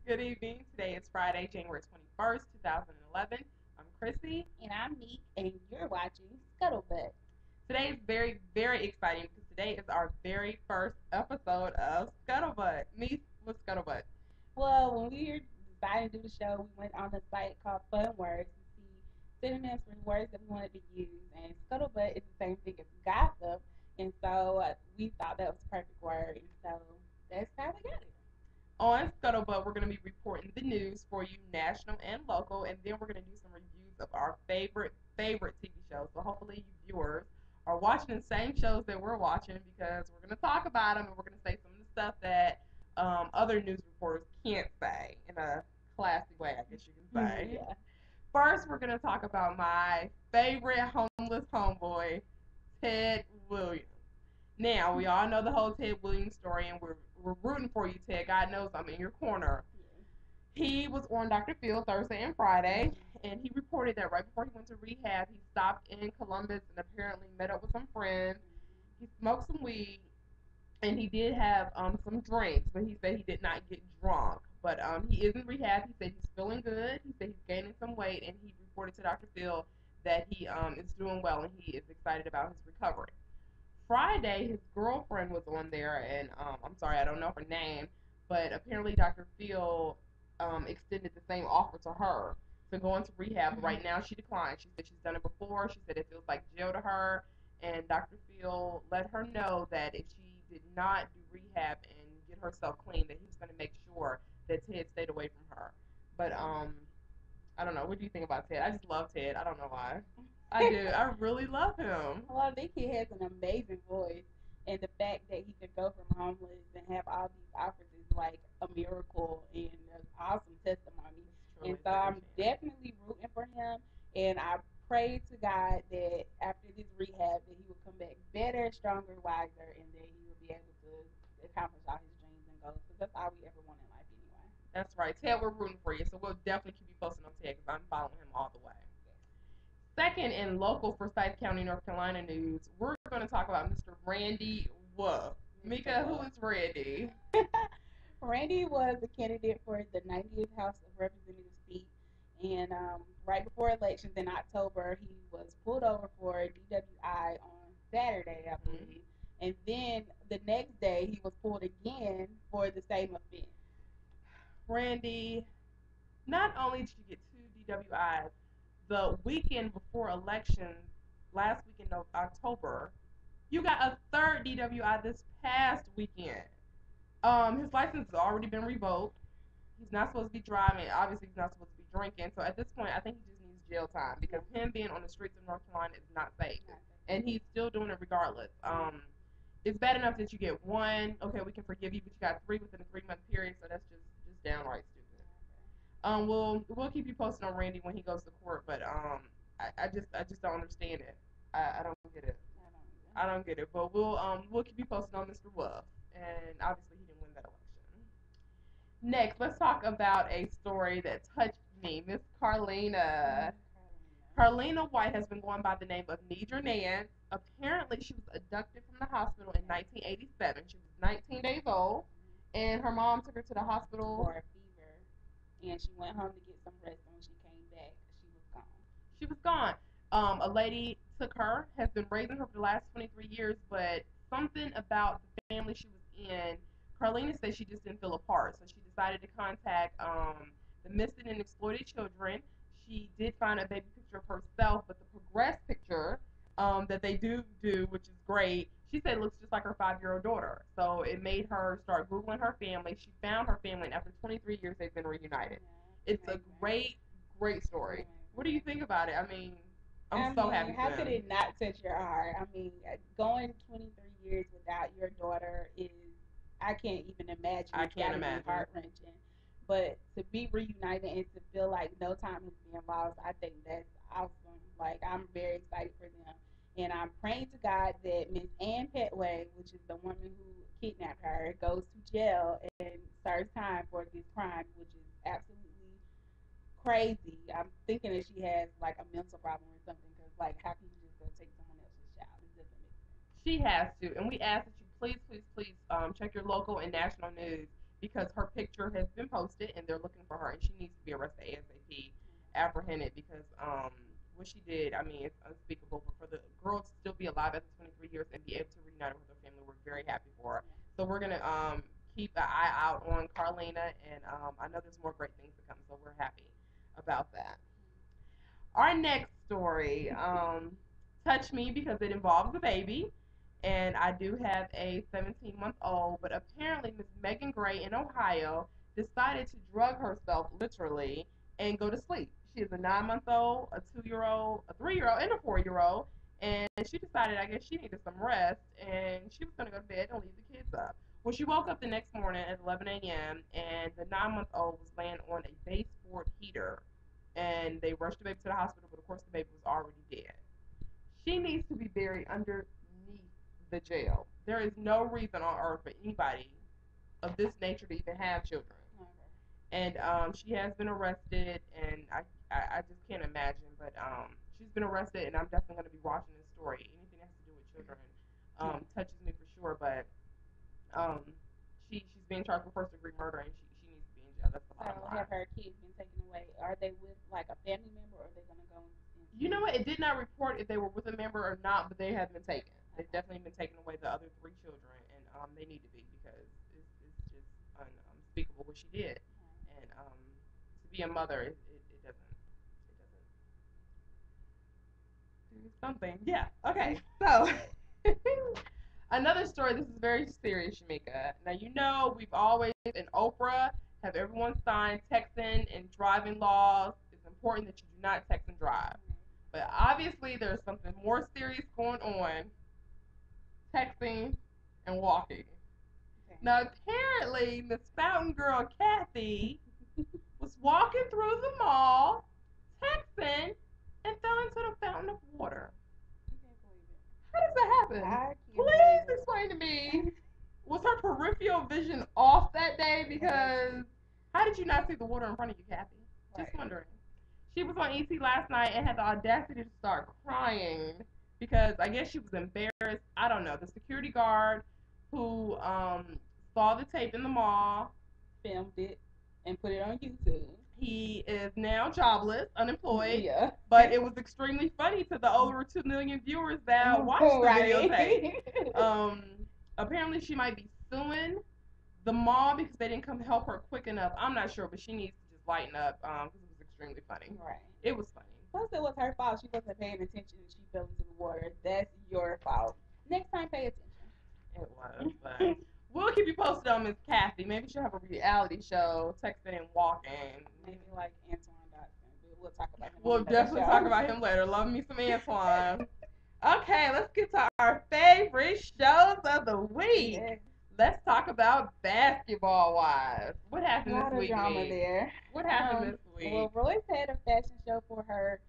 Good evening. Today is Friday, January 21st, 2011. I'm Chrissy. And I'm Meek, and you're watching Scuttlebutt. Today is very, very exciting because today is our very first episode of Scuttlebutt. Me with Scuttlebutt. Well, when we were deciding to do the show, we went on the site called Fun Words to see synonyms for words that we wanted to use, and Scuttlebutt is the same thing as gossip, and so we thought that was the perfect word, and so that's how we got it. On Scuttlebutt, we're going to be reporting the news for you, national and local, and then we're going to do some reviews of our favorite TV shows. So hopefully you viewers are watching the same shows that we're watching because we're going to talk about them and we're going to say some of the stuff that other news reporters can't say in a classy way, I guess you can say. Yeah. First, we're going to talk about my favorite homeless homeboy, Ted Williams. Now, we all know the whole Ted Williams story, and we're rooting for you, Ted. God knows I'm in your corner. He was on Dr. Phil Thursday and Friday, and he reported that right before he went to rehab, he stopped in Columbus and apparently met up with some friends. He smoked some weed, and he did have some drinks, but he said he did not get drunk. But he is in rehab. He said he's feeling good. He said he's gaining some weight, and he reported to Dr. Phil that he is doing well and he is excited about his recovery. Friday, his girlfriend was on there, and I'm sorry, I don't know her name, but apparently Dr. Phil extended the same offer to her to go into rehab. But right now, she declined. She said she's done it before. She said it feels like jail to her, and Dr. Phil let her know that if she did not do rehab and get herself clean, that he was going to make sure that Ted stayed away from her. But I don't know. What do you think about Ted? I just love Ted. I don't know why. I do. I really love him. Well, I think he has an amazing voice, and the fact that he could go from homeless and have all these offers is like a miracle and an awesome testimony. And so I'm definitely rooting for him, and I pray to God that after this rehab that he will come back better, stronger, wiser, and that he will be able to accomplish all his dreams and goals. Because that's all we ever want in life anyway. That's right. Ted, we're rooting for you, so we'll definitely keep you posted on Ted because I'm following him all the way. Second, in local Forsyth County, North Carolina news, we're going to talk about Mr. Randy Wolf. Mika, who is Randy? Randy was a candidate for the 90th House of Representatives seat, and right before elections in October, he was pulled over for DWI on Saturday, I believe, and then the next day he was pulled again for the same offense. Randy, not only did you get two DWIs, the weekend before elections, last weekend of October, you got a third DWI this past weekend. His license has already been revoked. He's not supposed to be driving. Obviously, he's not supposed to be drinking. So at this point, I think he just needs jail time because him being on the streets of North Carolina is not safe, and he's still doing it regardless. It's bad enough that you get one. Okay, we can forgive you, but you got three within a 3 month period. So that's just downright stupid. We'll keep you posted on Randy when he goes to court, but I just don't understand it. I don't get it. I don't get it. But we'll keep you posted on Mr. Wolf, and obviously he didn't win that election. Next, let's talk about a story that touched me. Miss Carlina. Carlina White has been going by the name of Nidra Nance. Apparently, she was abducted from the hospital in 1987. She was 19 days old, and her mom took her to the hospital for a fever, and she went home to get some rest. And when she came back, she was gone. She was gone. A lady took her, has been raising her for the last 23 years, but something about the family she was in, Carlina said she just didn't feel a part. So she decided to contact the missing and exploited children. She did find a baby picture of herself, but the progressed picture that they do, which is great, she said it looks just like her 5-year-old daughter. So it made her start Googling her family. She found her family, and after 23 years, they've been reunited. It's a great story. What do you think about it? I mean, I'm so happy for How them. could it not touch your heart? I mean, going 23 years without your daughter is, I can't even imagine. I can't imagine. Heart wrenching. But to be reunited and to feel like no time is being lost, I think that's awesome. Like, I'm very excited for them. And I'm praying to God that Miss Ann Petway, which is the woman who kidnapped her, goes to jail and serves time for this crime, which is absolutely crazy. I'm thinking that she has like a mental problem or something. Because like, how can you just go take someone else's child? It doesn't make sense. She has to, and we ask that you please check your local and national news because her picture has been posted and they're looking for her and she needs to be arrested ASAP, apprehended because what she did, I mean, it's unspeakable. But for the girl to still be alive after 23 years and be able to reunite with her family, we're very happy for her. So we're gonna keep an eye out on Carlina, and I know there's more great things to come, so we're happy about that. Our next story, touched me because it involves a baby, and I do have a 17-month-old. But apparently, Miss Megan Gray in Ohio decided to drug herself literally and go to sleep. She is a 9-month-old, a 2-year-old, a 3-year-old, and a 4-year-old. And she decided, I guess, she needed some rest, and she was going to go to bed and leave the kids up. Well, she woke up the next morning at 11 a.m., and the 9-month-old was laying on a baseboard heater, and they rushed the baby to the hospital, but of course the baby was already dead. She needs to be buried underneath the jail. There is no reason on earth for anybody of this nature to even have children. And she has been arrested, and I just can't imagine. But she's been arrested, and I'm definitely going to be watching this story. Anything that has to do with children touches me for sure. But um, she's being charged with first-degree murder, and she needs to be in jail. That's the bottom line. Have her kids been taken away? Are they with like a family member, or are they gonna go? You know what? It did not report if they were with a member or not, but they have been taken. They've definitely been taking away the other 3 children, and they need to be because it's just unspeakable what she did. And to be a mother, it doesn't do something. Yeah. Okay. So another story. This is very serious, Shamika. Now you know we've always in Oprah have everyone sign texting and driving laws. It's important that you do not text and drive. But obviously, there's something more serious going on, texting and walking. Now, apparently, Miss Fountain Girl Kathy was walking through the mall, texting, and fell into the fountain of water. How does that happen? Please explain to me. Was her peripheral vision off that day? Because how did you not see the water in front of you, Kathy? Just wondering. She was on ET last night and had the audacity to start crying because I guess she was embarrassed. I don't know. The security guard who saw the tape in the mall filmed it and put it on YouTube. He is now jobless, unemployed. Yeah. But it was extremely funny to the over 2 million viewers that watched the videotape. Apparently, she might be suing the mall because they didn't come help her quick enough. I'm not sure, but she needs to just lighten up because it was extremely funny. Right. It was funny. Plus, it was her fault. She wasn't paying attention and she fell into the water. That's your fault. Next time, pay attention. It was, but we'll keep you posted on Miss Kathy. Maybe she'll have a reality show, texting and walking. Maybe like Antoine Dodson. We'll talk about him. We'll definitely talk about him later. Love me some Antoine. Okay, let's get to our favorite shows of the week. Yes. Let's talk about Basketball Wives. What happened this week? A lot of drama there. What happened this week? Well, Royce had a fashion show for her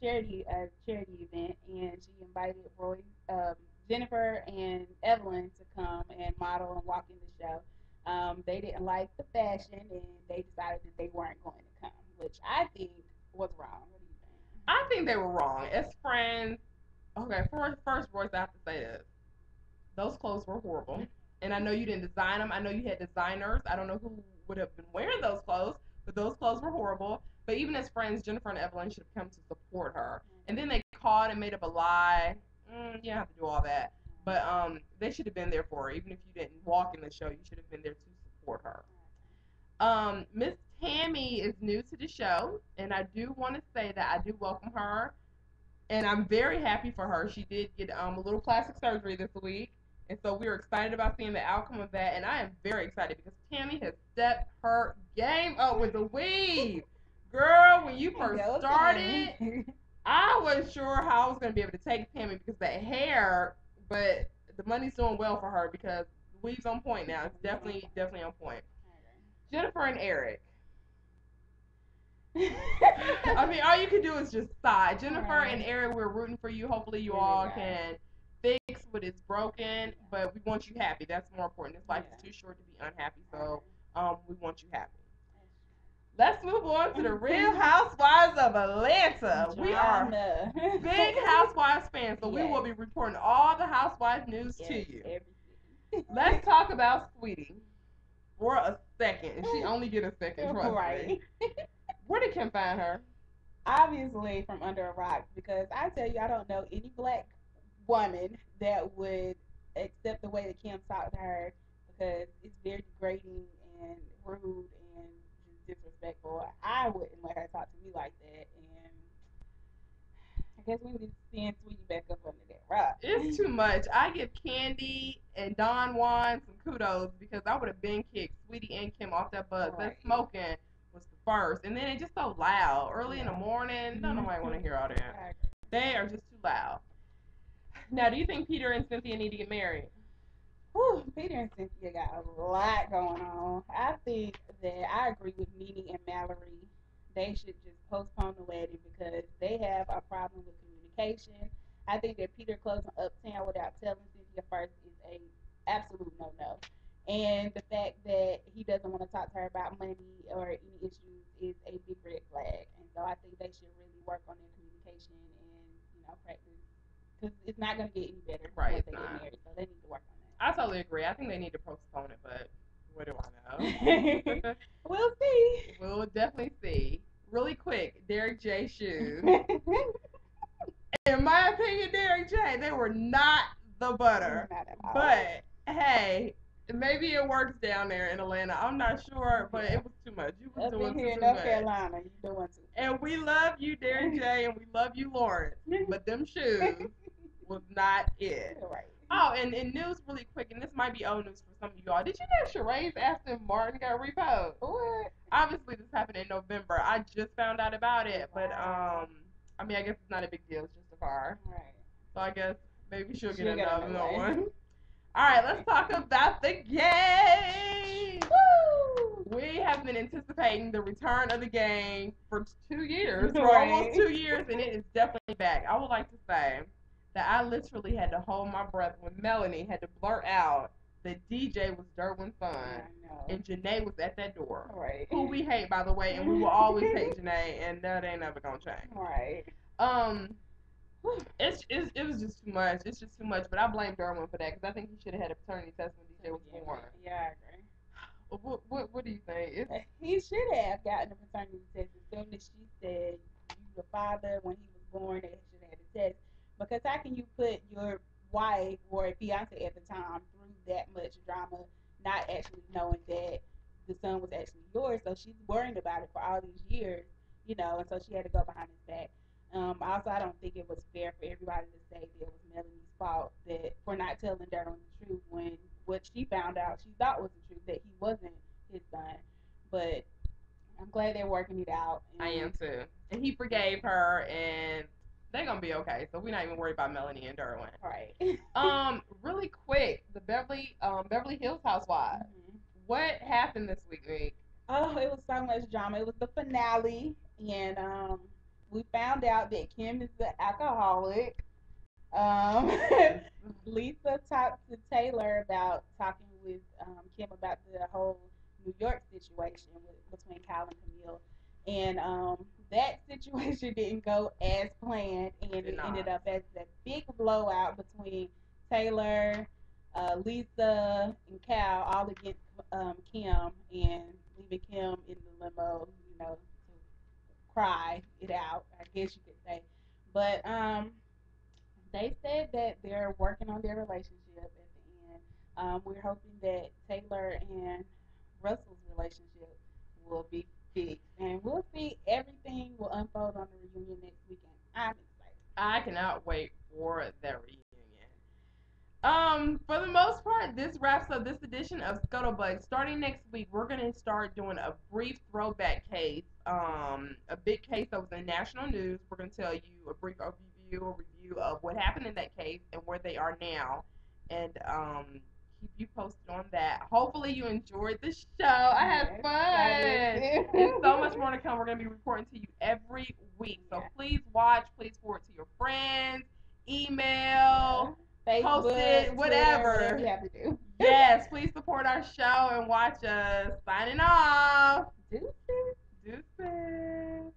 charity event, and she invited Jennifer and Evelyn to come and model and walk in the show. They didn't like the fashion, and they decided that they weren't going to come, which I think was wrong. What do you think? I think they were wrong. As friends, okay, first, Royce, I have to say this. Those clothes were horrible. And I know you didn't design them. I know you had designers. I don't know who would have been wearing those clothes, but those clothes were horrible. But even as friends, Jennifer and Evelyn should have come to support her. And then they called and made up a lie. You don't have to do all that. But they should have been there for her. Even if you didn't walk in the show, you should have been there to support her. Miss Tammy is new to the show, and I do want to say that I do welcome her. And I'm very happy for her. She did get a little plastic surgery this week. And so we're excited about seeing the outcome of that. And I am very excited because Tammy has stepped her game up with the weave. Girl, when you first started, I wasn't sure how I was going to be able to take Tammy because that hair, but the money's doing well for her because the weave's on point now. It's definitely on point. Jennifer and Eric. I mean, all you can do is just sigh. Jennifer and Eric, we're rooting for you. Hopefully you all can fix what is broken, but we want you happy. That's more important. This life is too short to be unhappy, so we want you happy. Let's move on to the Real Housewives of Atlanta. We are big Housewives fans, so we will be reporting all the Housewives news to you. Let's talk about Sweetie. for a second, and she only get a second, trust me. Where did Kim find her? Obviously from under a rock, because I tell you, I don't know any black woman that would accept the way that Kim talked to her, because it's very degrading and rude and just disrespectful. I wouldn't let her talk to me like that, and I guess we need to send Sweetie back up under that rock. It's too much. I give Candy and Don Juan some kudos because I would have been kicked Sweetie and Kim off that bus. That smoking was the first, and then it's just so loud early in the morning. Nobody want to hear all that. They are just too loud. Now, do you think Peter and Cynthia need to get married? Whew, Peter and Cynthia got a lot going on. I think that I agree with Nene and Mallory. They should just postpone the wedding because they have a problem with communication. I think that Peter closing Uptown without telling Cynthia first is a absolute no. And the fact that he doesn't want to talk to her about money or any issues is a big red flag. And so I think they should really work on their communication and practice, because it's not going to get any better once they get married. So they need to work on that. I totally agree. I think they need to postpone it, but what do I know? We'll see. We'll definitely see. Really quick, Derek J shoes. In my opinion, Derek J, they were not the butter. Not at all. But hey, maybe it works down there in Atlanta. I'm not sure, but it was too much. You was up doing in here too in North much. Carolina, you doing too. And we love you, Derek J, and we love you, Lawrence. But them shoes was not it. Right. Oh, and news really quick, and this might be old news for some of y'all. Did you know Sheree's Aston Martin got repoed? What? Obviously, this happened in November. I just found out about it, but I mean, I guess it's not a big deal. It's just a car. Right. So I guess maybe she'll get another one. All right, let's talk about the game. Woo! We have been anticipating the return of the game for 2 years, for Right. almost 2 years, and it is definitely back. I would like to say that I literally had to hold my breath when Melanie had to blurt out that DJ was Derwin's son, and Janae was at that door. Right. Who we hate, by the way, and we will always hate Janae, and that ain't never gonna change. Right. It was just too much. It's just too much, but I blame Derwin for that because I think he should have had a paternity test when DJ was born. Yeah, I agree. What do you think? He should have gotten a paternity test as soon as she said you the father when he was born. They should have had a test, because how can you put your wife or fiance at the time through that much drama, not actually knowing that the son was actually yours? So she's worrying about it for all these years, and so she had to go behind his back. Also, I don't think it was fair for everybody to say that it was Melanie's fault for not telling Darren the truth when what she found out she thought was the truth, that he wasn't his son. But I'm glad they're working it out. I am too. And he forgave her, and they're gonna be okay. So we're not even worried about Melanie and Derwin. Right. Really quick, the Beverly Hills Housewives. Mm-hmm. What happened this week? Oh, it was so much drama. It was the finale, and we found out that Kim is the alcoholic. Lisa talked to Taylor about talking with Kim about the whole New York situation between Kyle and Camille, and that situation didn't go as planned, and it ended up as a big blowout between Taylor, Lisa, and Kyle, all against Kim, and leaving Kim in the limo, to cry it out, I guess you could say. But they said that they're working on their relationship at the end. We're hoping that Taylor and Russell's relationship will be fixed, and we'll see. Everything will unfold on the reunion next weekend. I'm excited. I cannot wait for that reunion. For the most part, this wraps up this edition of Scuttlebutt. Starting next week, we're gonna start doing a brief throwback case, a big case that was in national news. We're gonna tell you a brief review of what happened in that case and where they are now, and keep you posted on that. Hopefully, you enjoyed the show. I had fun. There's so much more to come. We're gonna be reporting to you every week, so please watch. Please forward to your friends. Email. Facebook, post it, whatever you have to do. Yes, please support our show and watch us. Signing off. Deuces. Deuces.